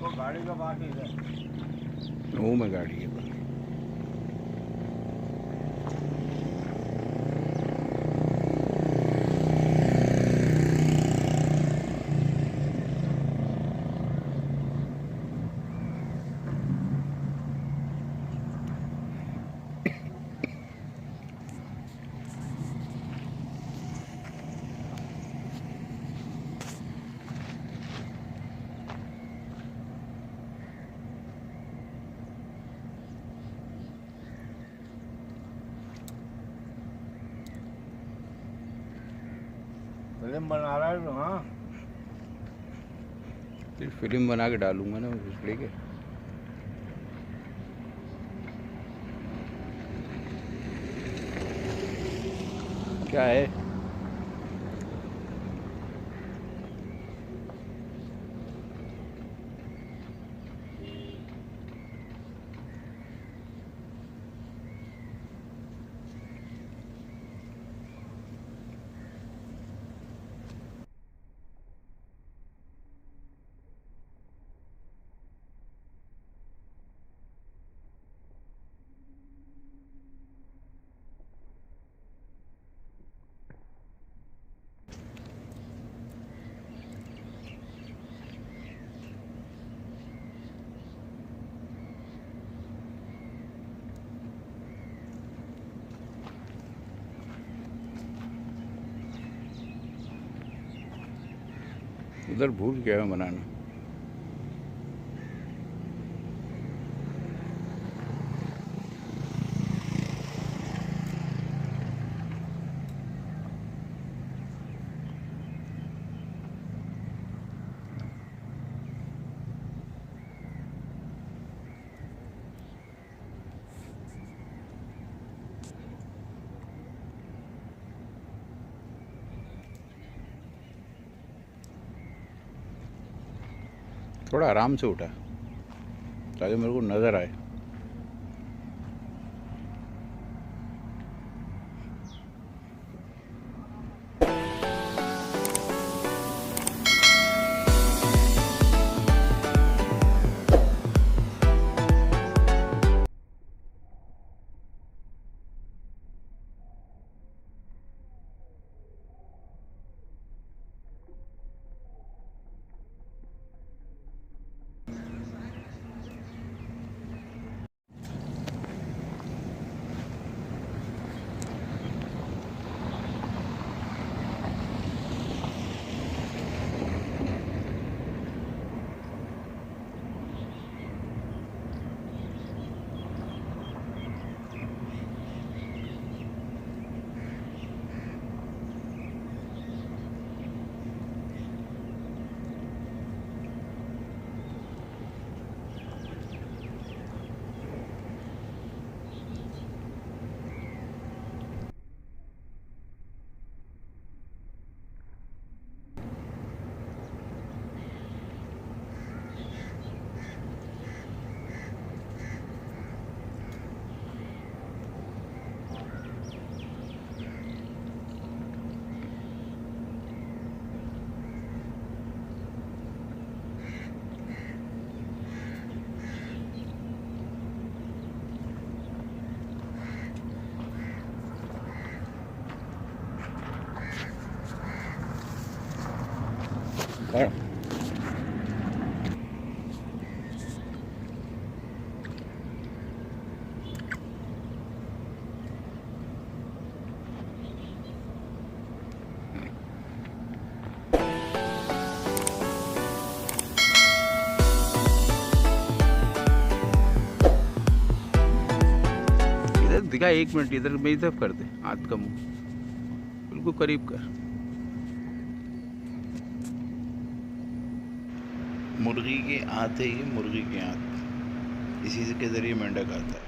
तो गाड़ी का बाकी है। वो में गाड़ी है। फिल्म बना रहा है तो हाँ। फिर फिल्म बना के डालूंगा ना उस लेके। क्या है? उधर भूल गया मैं बनाना। थोड़ा आराम से उठा ताकि मेरे को नज़र आए। इधर दिखा 1 मिनट, इधर मेरी तरफ कर दे हाथ का मुंह बिल्कुल करीब कर। मुर्गी की आंत है ये, मुर्गी की आंत, इसी के ज़रिए मेंढक आता है।